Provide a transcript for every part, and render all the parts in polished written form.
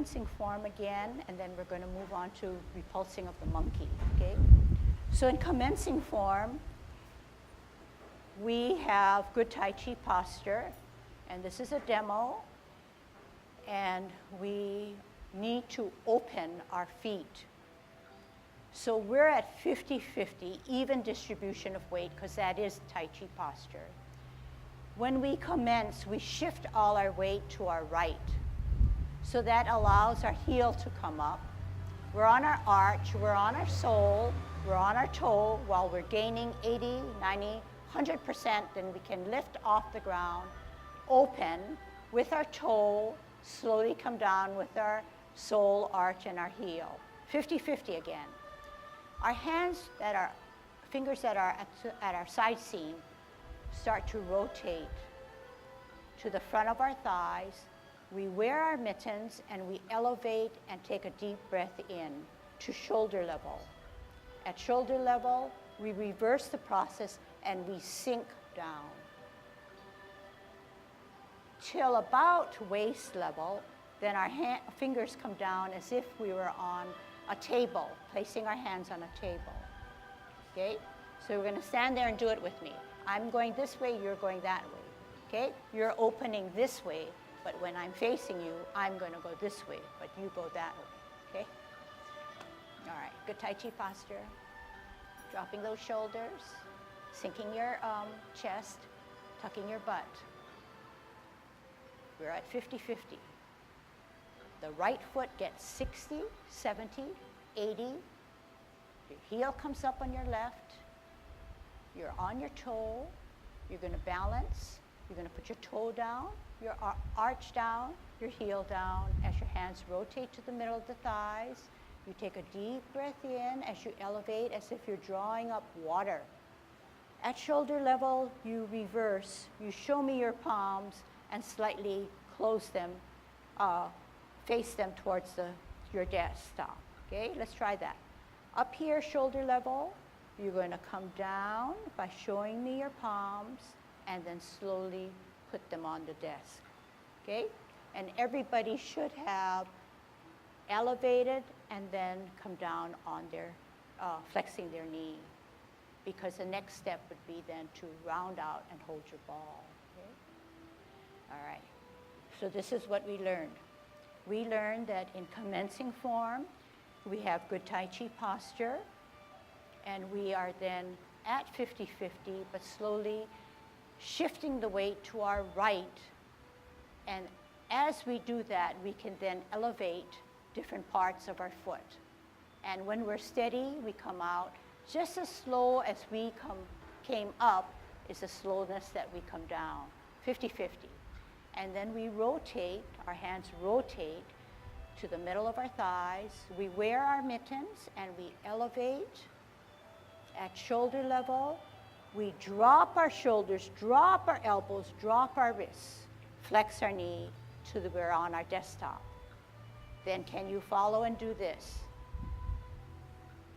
commencing form again, and then we're going to move on to repulsing of the monkey, okay? So in commencing form, we have good Tai Chi posture, and this is a demo, and we need to open our feet. So we're at 50-50, even distribution of weight, because that is Tai Chi posture. When we commence, we shift all our weight to our right. So that allows our heel to come up. We're on our arch, we're on our sole, we're on our toe while we're gaining 80, 90, 100%, then we can lift off the ground, open with our toe, slowly come down with our sole, arch, and our heel. 50-50 again. Our hands that are, fingers that are at our side seam start to rotate to the front of our thighs. We wear our mittens and we elevate and take a deep breath in to shoulder level. At shoulder level, we reverse the process and we sink down. Till about waist level, then our fingers come down as if we were on a table, placing our hands on a table. Okay? So we're going to stand there and do it with me. I'm going this way, you're going that way. Okay? You're opening this way, but when I'm facing you, I'm going to go this way, but you go that way. Okay? All right. Good Tai Chi posture. Dropping those shoulders, sinking your chest, tucking your butt. We're at 50-50. The right foot gets 60, 70, 80. Your heel comes up on your left. You're on your toe. You're going to balance. You're going to put your toe down, your arch down, your heel down as your hands rotate to the middle of the thighs. You take a deep breath in as you elevate as if you're drawing up water. At shoulder level, you reverse. You show me your palms and slightly close them, face them towards your desktop. Okay, let's try that. Up here, shoulder level, you're going to come down by showing me your palms and then slowly put them on the desk. Okay, and everybody should have elevated and then come down on their, flexing their knee, because the next step would be then to round out and hold your ball. Okay? All right, so this is what we learned. We learned that in commencing form, we have good Tai Chi posture, and we are then at 50-50, but slowly shifting the weight to our right. And as we do that, we can then elevate different parts of our foot. And when we're steady, we come out. Just as slow as we came up is the slowness that we come down, 50-50. And then we rotate, our hands rotate to the middle of our thighs. We wear our mittens and we elevate. At shoulder level, we drop our shoulders, drop our elbows, drop our wrists, flex our knee to we're on our desktop. Then can you follow and do this?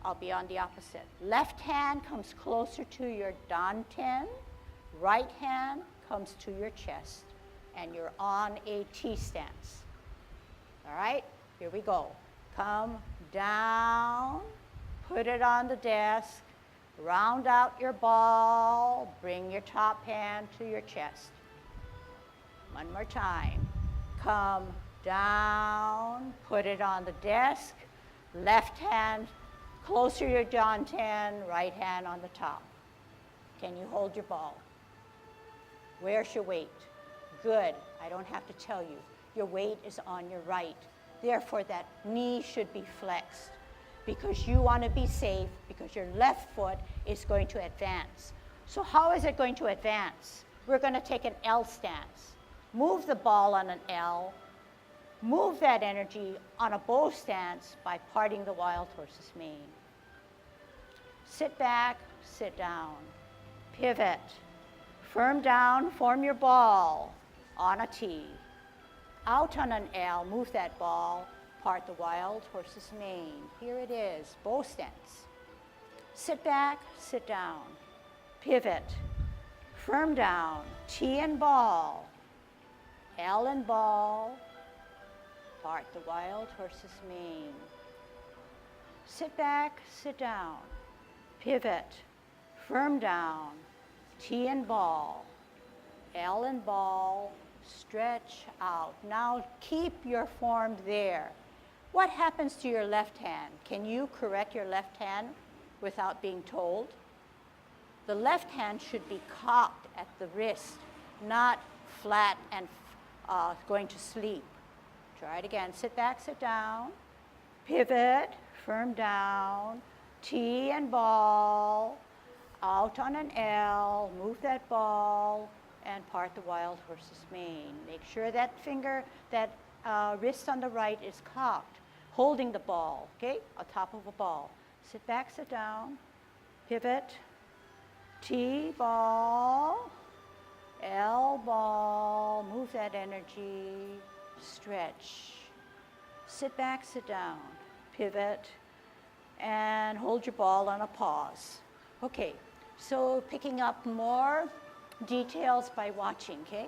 I'll be on the opposite. Left hand comes closer to your dantian. Right hand comes to your chest. And you're on a T stance. All right, here we go. Come down, put it on the desk, round out your ball, bring your top hand to your chest. One more time. Come down, put it on the desk, left hand closer to your dantian, right hand on the top. Can you hold your ball? Where's your weight? Good, I don't have to tell you. Your weight is on your right. Therefore, that knee should be flexed because you want to be safe, because your left foot is going to advance. So how is it going to advance? We're going to take an L stance. Move the ball on an L. Move that energy on a bow stance by parting the wild horse's mane. Sit back, sit down. Pivot. Firm down, form your ball on a T. Out on an L, move that ball, part the wild horse's mane. Here it is, bow stance. Sit back, sit down. Pivot. Firm down, T and ball. L and ball. part the wild horse's mane. Sit back, sit down, pivot, firm down, T and ball, L and ball, stretch out. Now keep your form there. What happens to your left hand? Can you correct your left hand without being told? The left hand should be cocked at the wrist, not flat and going to sleep. Try it again. Sit back, sit down, pivot, firm down, T and ball, out on an L, move that ball, and part the wild horse's mane. Make sure that finger, that wrist on the right is cocked, holding the ball, okay, on top of a ball. Sit back, sit down, pivot, T ball, L ball, move that energy, stretch. Sit back, sit down, pivot, and hold your ball on a pause. Okay, so picking up more details by watching, okay?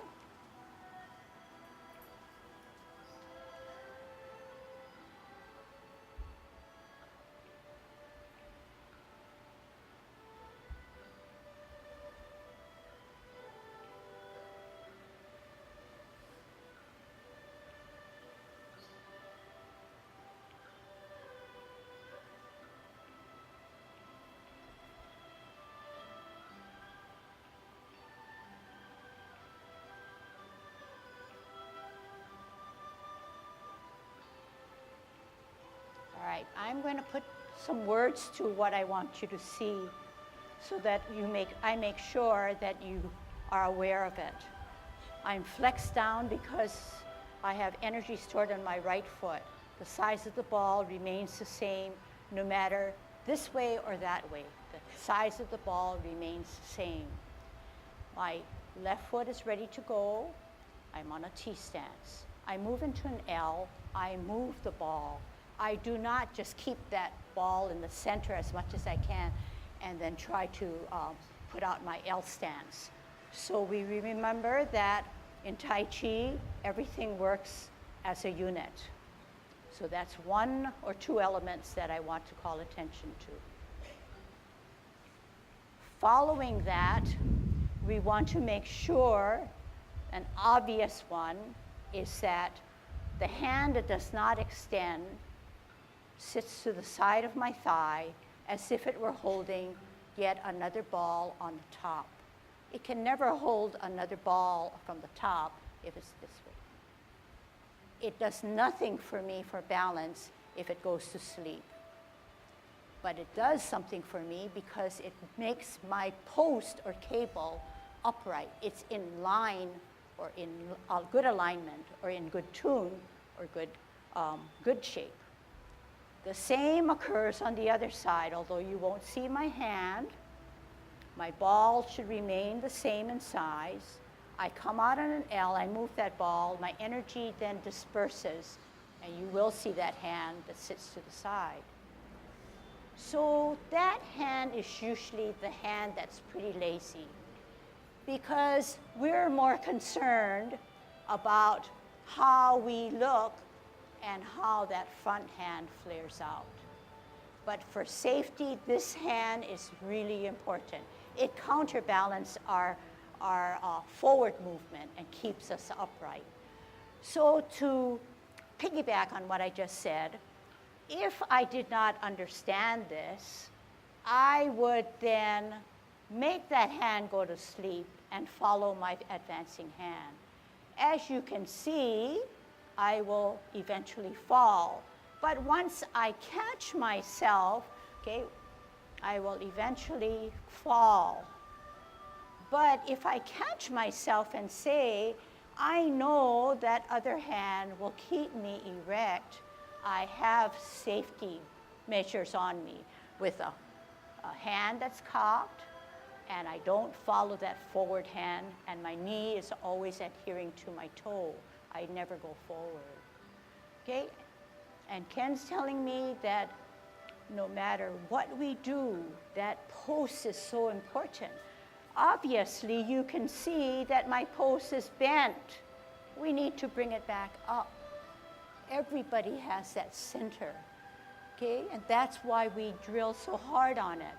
All right, I'm going to put some words to what I want you to see so that I make sure that you are aware of it. I'm flexed down because I have energy stored on my right foot. The size of the ball remains the same no matter this way or that way. The size of the ball remains the same. My left foot is ready to go. I'm on a T stance. I move into an L. I move the ball. I do not just keep that ball in the center as much as I can and then try to put out my L stance. So we remember that in Tai Chi, everything works as a unit. So that's one or two elements that I want to call attention to. Following that, we want to make sure, an obvious one is that the hand that does not extend sits to the side of my thigh as if it were holding yet another ball on the top. It can never hold another ball from the top if it's this way. It does nothing for me for balance if it goes to sleep. But it does something for me because it makes my post or cable upright. It's in line or in good alignment or in good tune or good shape. The same occurs on the other side, although you won't see my hand. My ball should remain the same in size. I come out on an L, I move that ball, my energy then disperses, and you will see that hand that sits to the side. So that hand is usually the hand that's pretty lazy because we're more concerned about how we look and how that front hand flares out. But for safety, this hand is really important. It counterbalances our forward movement and keeps us upright. So to piggyback on what I just said, if I did not understand this, I would then make that hand go to sleep and follow my advancing hand. As you can see, I will eventually fall. But once I catch myself, okay, I will eventually fall. But if I catch myself and say, I know that other hand will keep me erect, I have safety measures on me with a hand that's cocked, and I don't follow that forward hand, and my knee is always adhering to my toe. I never go forward, okay? And Ken's telling me that no matter what we do, that pose is so important. Obviously, you can see that my pose is bent. We need to bring it back up. Everybody has that center, okay? And that's why we drill so hard on it.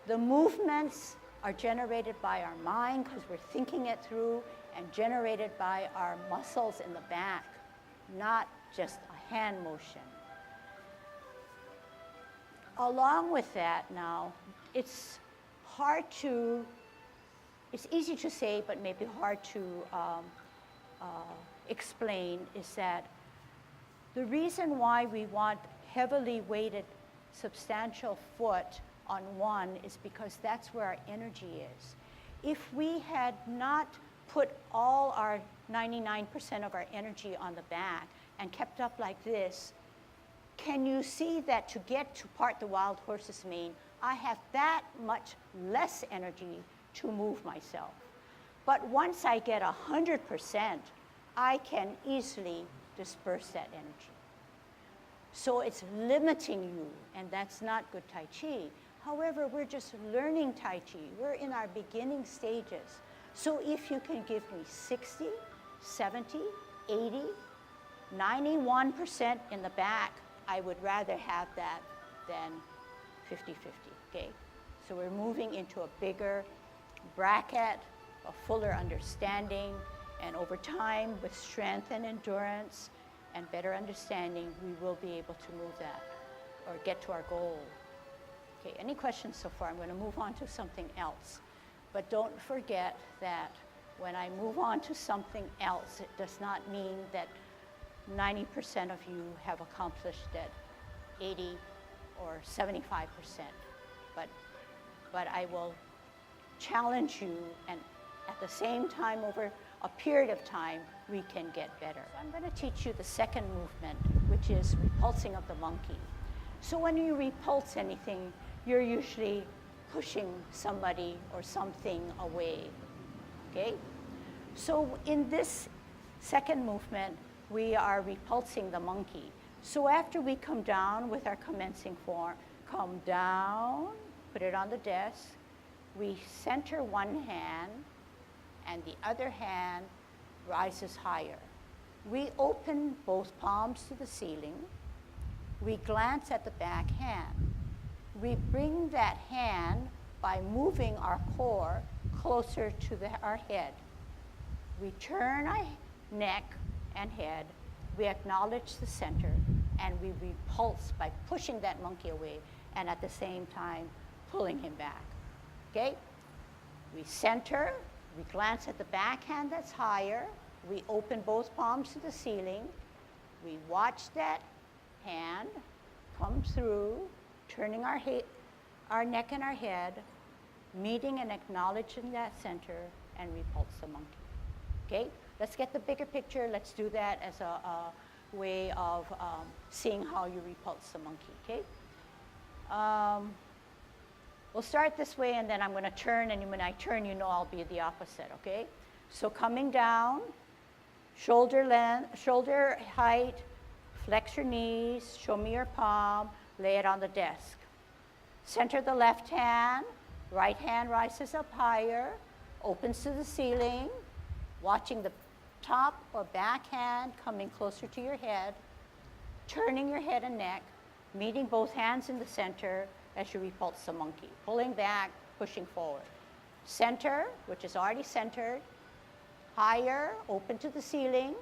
The movements are generated by our mind because we're thinking it through, and generated by our muscles in the back, not just a hand motion. Along with that now, it's easy to say, but maybe hard to explain, is that the reason why we want heavily weighted, substantial foot on one is because that's where our energy is. If we had not put all our 99% of our energy on the back and kept up like this, can you see that to get to part the wild horse's mane, I have that much less energy to move myself. But once I get 100%, I can easily disperse that energy. So it's limiting you, and that's not good Tai Chi. However, we're just learning Tai Chi. We're in our beginning stages. So if you can give me 60, 70, 80, 91% in the back, I would rather have that than 50-50, okay? So we're moving into a bigger bracket, a fuller understanding, and over time, with strength and endurance and better understanding, we will be able to move that or get to our goal. Okay, any questions so far? I'm going to move on to something else. But don't forget that when I move on to something else, it does not mean that 90% of you have accomplished it, 80 or 75%. But I will challenge you, and at the same time, over a period of time, we can get better. So I'm going to teach you the second movement, which is repulsing of the monkey. So when you repulse anything, you're usually pushing somebody or something away, okay? So in this second movement, we are repulsing the monkey. So after we come down with our commencing form, come down, put it on the desk, we center one hand, and the other hand rises higher. We open both palms to the ceiling. We glance at the back hand. We bring that hand by moving our core closer to our head. We turn our neck and head. We acknowledge the center, and we repulse by pushing that monkey away, and at the same time, pulling him back, okay? We center, we glance at the back hand that's higher, we open both palms to the ceiling, we watch that hand come through, turning our neck and our head, meeting and acknowledging that center, and repulse the monkey, okay? Let's get the bigger picture. Let's do that as a way of seeing how you repulse the monkey, okay? We'll start this way, and then I'm going to turn, and when I turn, you know I'll be the opposite, okay? So coming down, shoulder length, shoulder height, flex your knees, show me your palm, lay it on the desk. Center the left hand, right hand rises up higher, opens to the ceiling, watching the top or back hand coming closer to your head, turning your head and neck, meeting both hands in the center as you repulse the monkey, pulling back, pushing forward. Center, which is already centered, higher, open to the ceiling,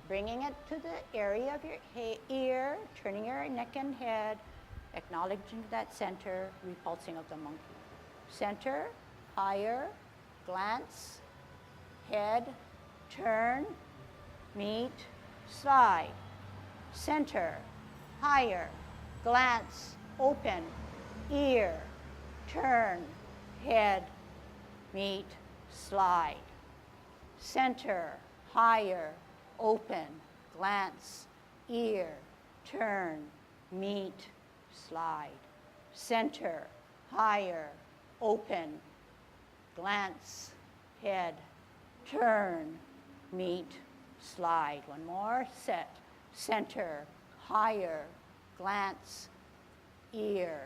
bringing it to the area of your ear, turning your neck and head, acknowledging that center, repulsing of the monkey. Center, higher, glance, head, turn, meet, slide. Center, higher, glance, open, ear, turn, head, meet, slide. Center, higher, open, glance, ear, turn, meet, slide. Center, higher, open, glance, head, turn, meet, slide. One more set. Center, higher, glance, ear,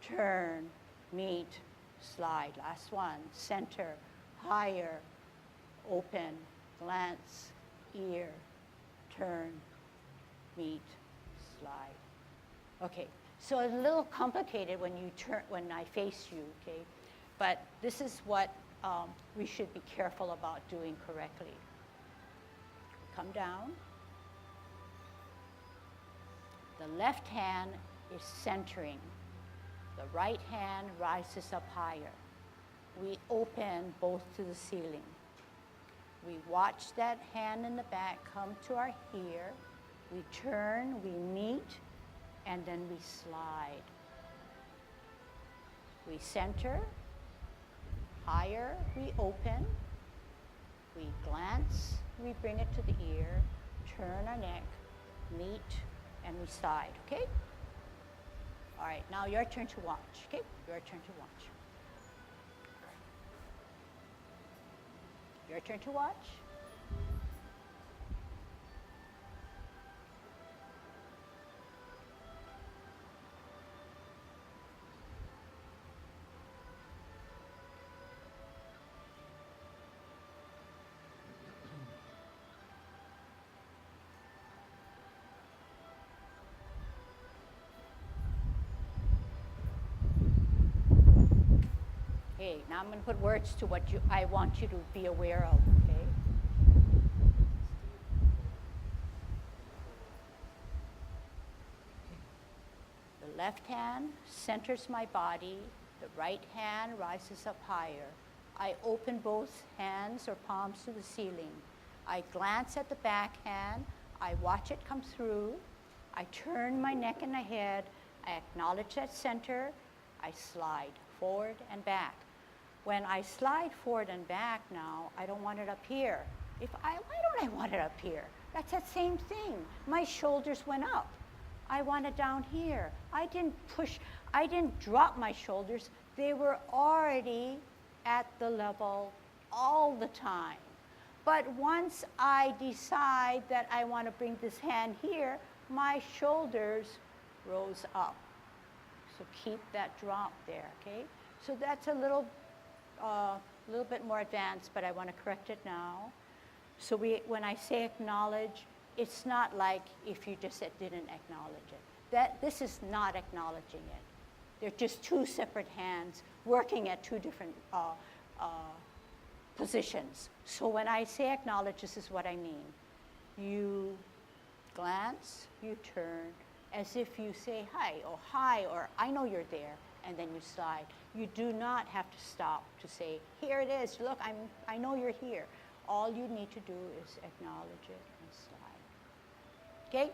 turn, meet, slide. Last one. Center, higher, open, glance, ear, turn, meet, slide. Okay, so it's a little complicated when I face you, okay? But this is what we should be careful about doing correctly. Come down. The left hand is centering. The right hand rises up higher. We open both to the ceiling. We watch that hand in the back come to our ear. We turn, we meet, and then we slide. We center, higher, we open, we glance, we bring it to the ear, turn our neck, meet, and we slide, okay? All right, now your turn to watch, okay? Your turn to watch. Your turn to watch. Okay, now I'm going to put words to what I want you to be aware of, okay? The left hand centers my body. The right hand rises up higher. I open both hands or palms to the ceiling. I glance at the back hand. I watch it come through. I turn my neck and my head. I acknowledge that center. I slide forward and back. When I slide forward and back now, I don't want it up here. Why don't I want it up here? That's that same thing. My shoulders went up. I want it down here. I didn't drop my shoulders. They were already at the level all the time. But once I decide that I want to bring this hand here, my shoulders rose up. So keep that drop there, okay? So that's a little bit more advanced, but I want to correct it now. So when I say acknowledge, it's not like if you just didn't acknowledge it. This is not acknowledging it. They're just two separate hands working at two different positions. So when I say acknowledge, this is what I mean. You glance, you turn, as if you say hi, or I know you're there, and then you slide. You do not have to stop to say, here it is, look, I know you're here. All you need to do is acknowledge it and slide. Okay?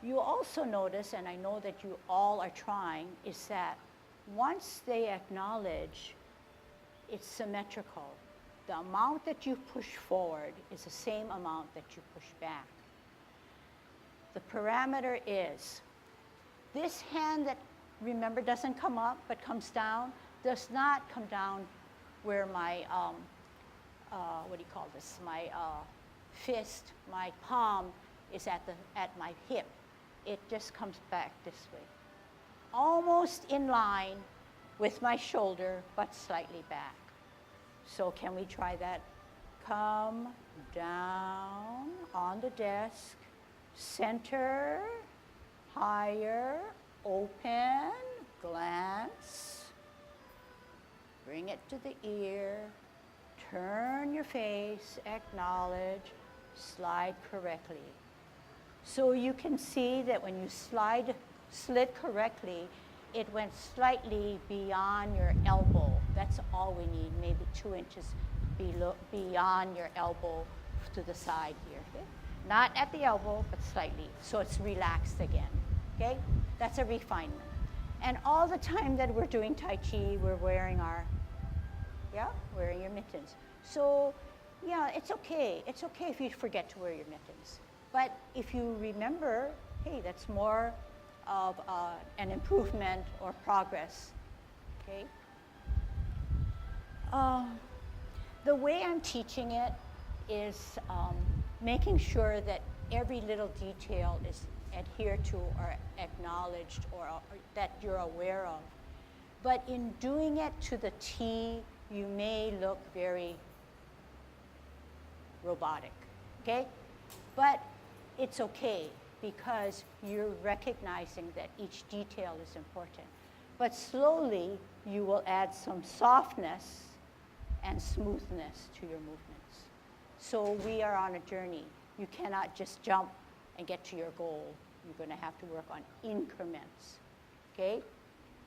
You also notice, and I know that you all are trying, is that once they acknowledge, it's symmetrical. The amount that you push forward is the same amount that you push back. The parameter is this hand that, remember, doesn't come up but comes down, does not come down where my, my fist, my palm is at my hip. It just comes back this way. Almost in line with my shoulder, but slightly back. So can we try that? Come down on the desk, center, higher, open, glance, bring it to the ear, turn your face, acknowledge, slide correctly. So you can see that when you slid correctly, it went slightly beyond your elbow. That's all we need, maybe 2 inches beyond your elbow to the side here. Okay? Not at the elbow, but slightly, so it's relaxed again. Okay? That's a refinement. And all the time that we're doing Tai Chi, we're wearing wearing your mittens. So, yeah, it's okay. It's okay if you forget to wear your mittens. But if you remember, hey, that's more of an improvement or progress, okay? The way I'm teaching it is making sure that every little detail is adhered to or acknowledged or that you're aware of. But in doing it to the T, you may look very robotic. okay? But it's okay because you're recognizing that each detail is important. But slowly, you will add some softness and smoothness to your movements. So we are on a journey. You cannot just jump and get to your goal. You're going to have to work on increments, okay?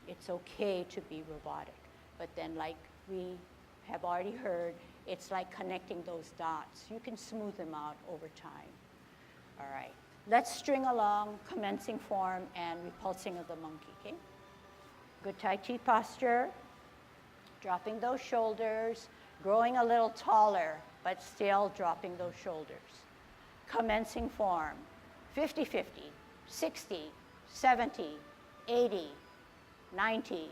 It's okay to be robotic. But then, like we have already heard, it's like connecting those dots. You can smooth them out over time. All right. Let's string along commencing form and repulsing of the monkey, okay? Good Tai Chi posture. Dropping those shoulders, growing a little taller, but still dropping those shoulders. Commencing form, 50-50, 60, 70, 80, 90,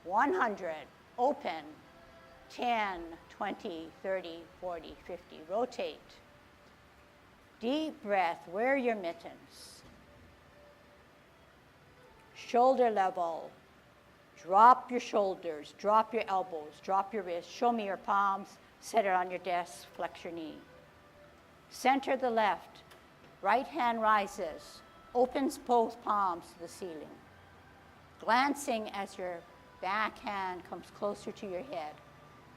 100, open, 10, 20, 30, 40, 50, rotate. Deep breath, wear your mittens. Shoulder level, drop your shoulders, drop your elbows, drop your wrists, show me your palms, set it on your desk, flex your knee. Center the left, right hand rises, opens both palms to the ceiling. Glancing as your back hand comes closer to your head,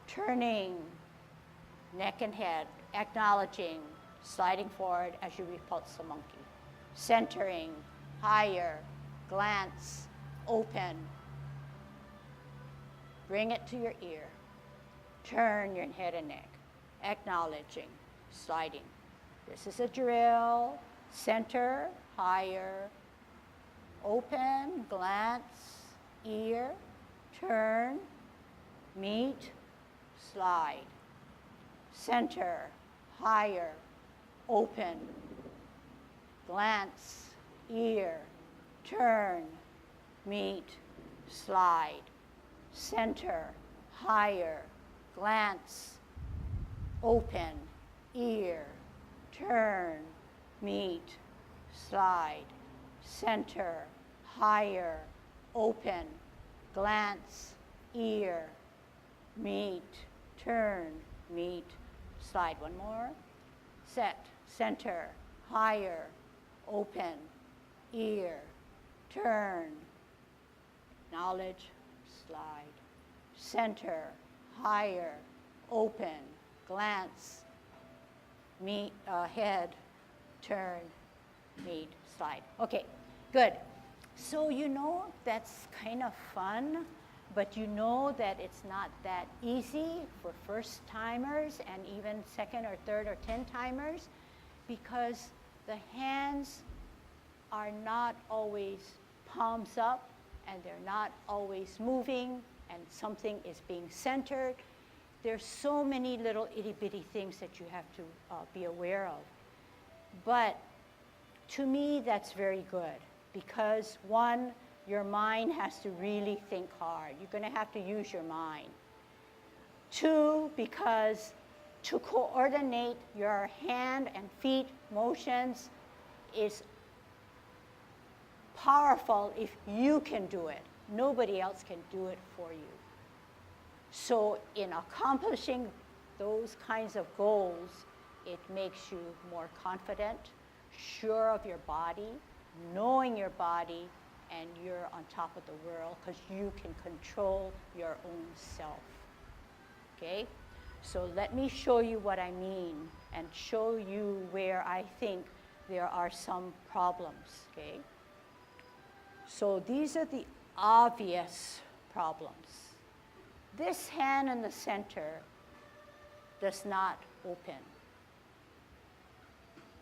turning neck and head, acknowledging, sliding forward as you repulse the monkey. Centering, higher, glance, open. Bring it to your ear. Turn your head and neck, acknowledging, sliding. This is a drill. Center, higher, open, glance, ear, turn, meet, slide. Center, higher, open, glance, ear, turn, meet, slide. Center, higher, glance, open, ear, turn, meet, slide. Center, higher, open, glance, ear, meet, turn, meet, slide. One more. Set, center, higher, open, ear, turn, acknowledge, slide. Center, higher, open, glance, meet, head, turn, meet, slide. Okay, good. So you know that's kind of fun, but you know that it's not that easy for first timers and even second or third or 10 timers because the hands are not always palms up and they're not always moving and something is being centered. There's so many little itty bitty things that you have to be aware of. But to me, that's very good because one, your mind has to really think hard. You're going to have to use your mind. Two, because to coordinate your hand and feet motions is powerful if you can do it. Nobody else can do it for you. So in accomplishing those kinds of goals, it makes you more confident, sure of your body, knowing your body, and you're on top of the world because you can control your own self. Okay? So let me show you what I mean and show you where I think there are some problems. Okay? So these are the obvious problems. This hand in the center does not open.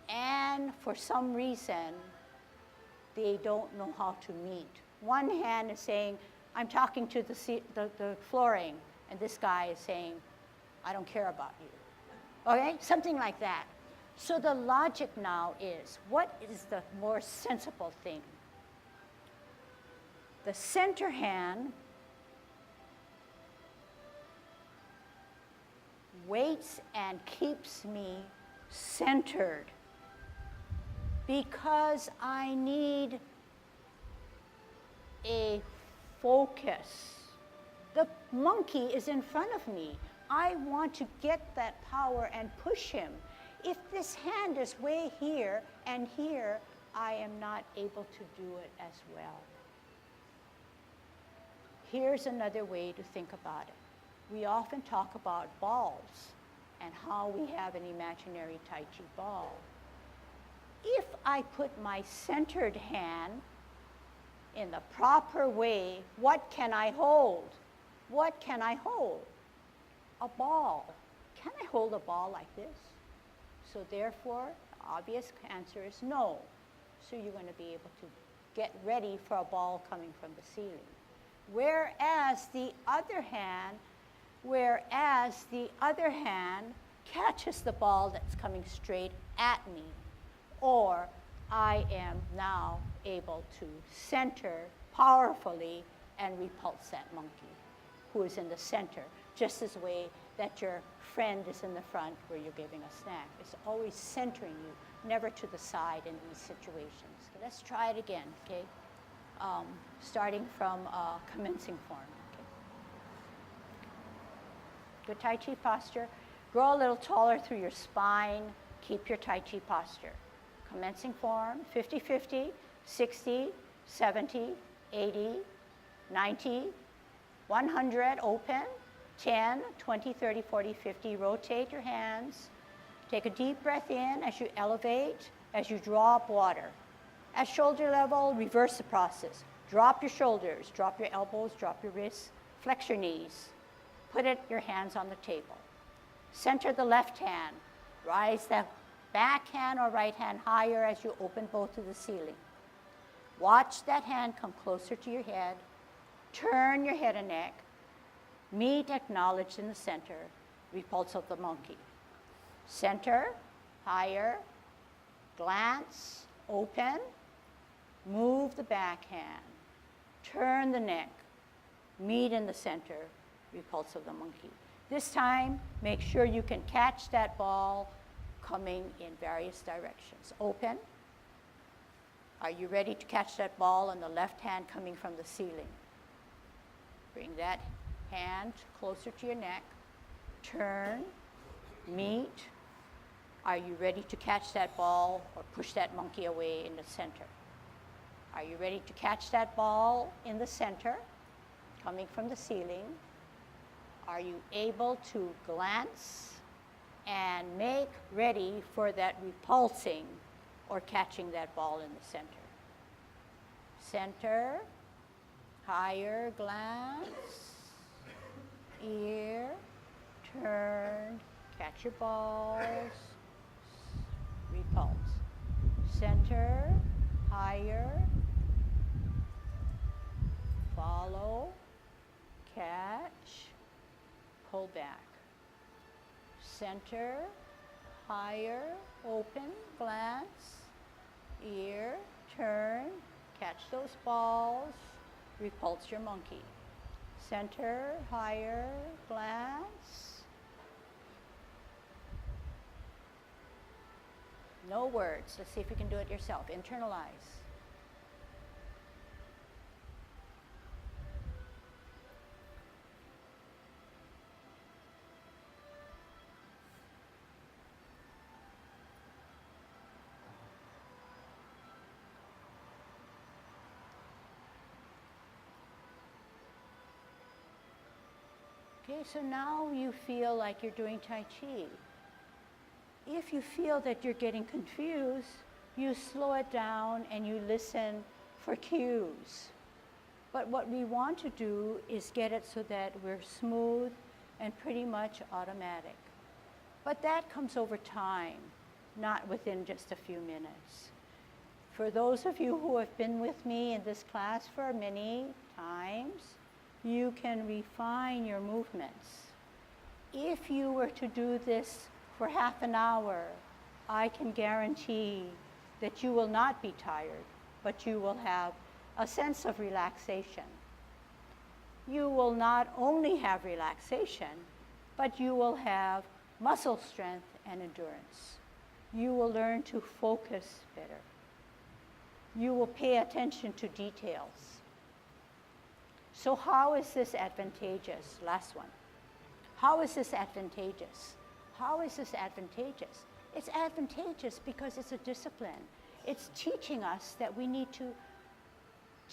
And for some reason, they don't know how to meet. One hand is saying, I'm talking to the flooring, and this guy is saying, I don't care about you. Okay? Something like that. So the logic now is, what is the more sensible thing? The center hand waits and keeps me centered because I need a focus. The monkey is in front of me. I want to get that power and push him. If this hand is way here and here, I am not able to do it as well. Here's another way to think about it. We often talk about balls and how we have an imaginary Tai Chi ball. If I put my centered hand in the proper way, what can I hold? What can I hold? A ball. Can I hold a ball like this? So therefore, the obvious answer is no. So you're going to be able to get ready for a ball coming from the ceiling. Whereas the other hand catches the ball that's coming straight at me, or I am now able to center powerfully and repulse that monkey who is in the center, just as the way that your friend is in the front where you're giving a snack. It's always centering you, never to the side in these situations. So let's try it again, okay? Starting from commencing form. Okay. Good Tai Chi posture. Grow a little taller through your spine. Keep your Tai Chi posture. Commencing form, 50-50, 60, 70, 80, 90, 100, open, 10, 20, 30, 40, 50. Rotate your hands. Take a deep breath in as you elevate, as you draw up water. At shoulder level, reverse the process. Drop your shoulders, drop your elbows, drop your wrists, flex your knees. Put your hands on the table. Center the left hand. Rise the back hand or right hand higher as you open both to the ceiling. Watch that hand come closer to your head. Turn your head and neck. Meet acknowledged in the center. Repulse of the monkey. Center, higher, glance, open. Move the back hand. Turn the neck. Meet in the center. Repulse of the monkey. This time, make sure you can catch that ball coming in various directions. Open. Are you ready to catch that ball on the left hand coming from the ceiling? Bring that hand closer to your neck. Turn. Meet. Are you ready to catch that ball or push that monkey away in the center? Are you ready to catch that ball in the center, coming from the ceiling? Are you able to glance and make ready for that repulsing or catching that ball in the center? Center, higher, glance, ear, turn, catch your balls, repulse. Center, higher, follow, catch, pull back. Center, higher, open, glance, ear, turn, catch those balls, repulse your monkey. Center, higher, glance. No words. Let's see if you can do it yourself. Internalize. Okay, so now you feel like you're doing Tai Chi. If you feel that you're getting confused, you slow it down and you listen for cues. But what we want to do is get it so that we're smooth and pretty much automatic. But that comes over time, not within just a few minutes. For those of you who have been with me in this class for many times, you can refine your movements. If you were to do this for half an hour, I can guarantee that you will not be tired, but you will have a sense of relaxation. You will not only have relaxation, but you will have muscle strength and endurance. You will learn to focus better. You will pay attention to details. So how is this advantageous? Last one. How is this advantageous? How is this advantageous? It's advantageous because it's a discipline. It's teaching us that we need to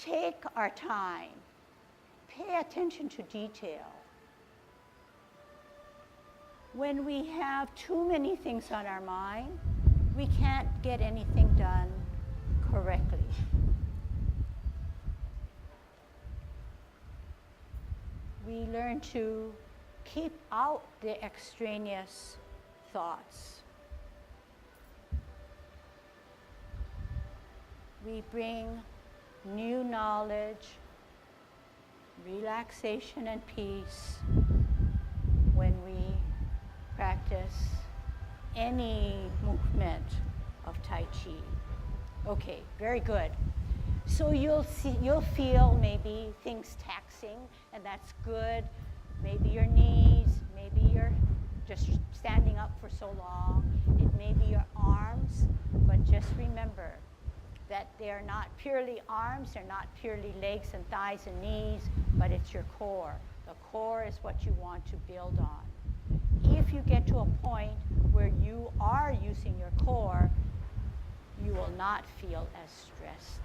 take our time, pay attention to detail. When we have too many things on our mind, we can't get anything done correctly. We learn to keep out the extraneous thoughts. We bring new knowledge, relaxation, and peace when we practice any movement of Tai Chi. Okay, very good. So you'll feel maybe things taxing, and that's good. Maybe your knees, maybe you're just standing up for so long. It may be your arms, but just remember that they're not purely arms, they're not purely legs and thighs and knees, but it's your core. The core is what you want to build on. If you get to a point where you are using your core, you will not feel as stressed,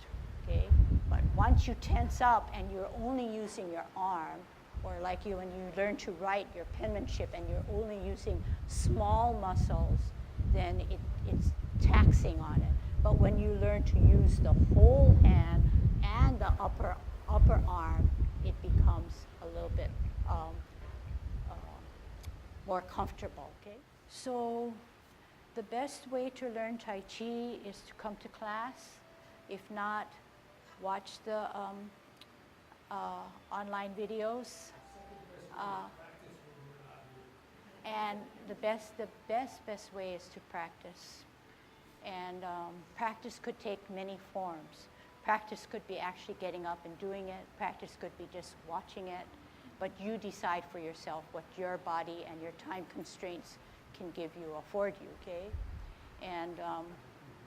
okay? But once you tense up and you're only using your arm, or like when you learn to write your penmanship and you're only using small muscles, then it's taxing on it. But when you learn to use the whole hand and the upper arm, it becomes a little bit more comfortable, okay? So the best way to learn Tai Chi is to come to class. If not, watch the online videos. And the best way is to practice. And practice could take many forms. Practice could be actually getting up and doing it. Practice could be just watching it. But you decide for yourself what your body and your time constraints can afford you, okay? And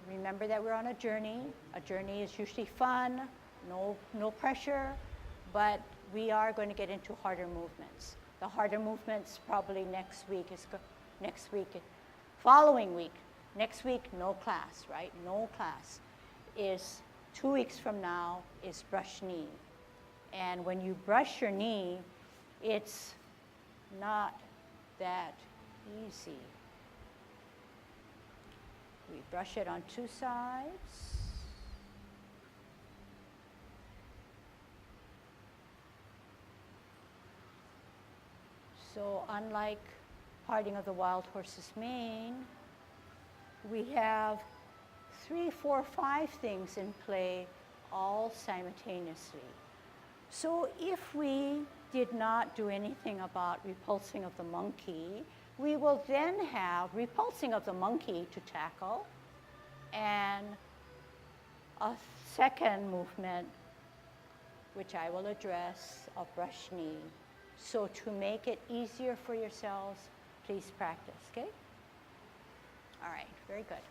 remember that we're on a journey. A journey is usually fun, no pressure, but we are going to get into harder movements. The harder movements probably following week. Next week, no class, right? No class. Is 2 weeks from now is brush knee. And when you brush your knee, it's not that easy. We brush it on 2 sides. So unlike parting of the wild horse's mane, we have 3, 4, 5 things in play all simultaneously. So if we did not do anything about repulsing of the monkey, we will then have repulsing of the monkey to tackle and a second movement, which I will address, of brush knee. So to make it easier for yourselves, please practice, okay? All right, very good.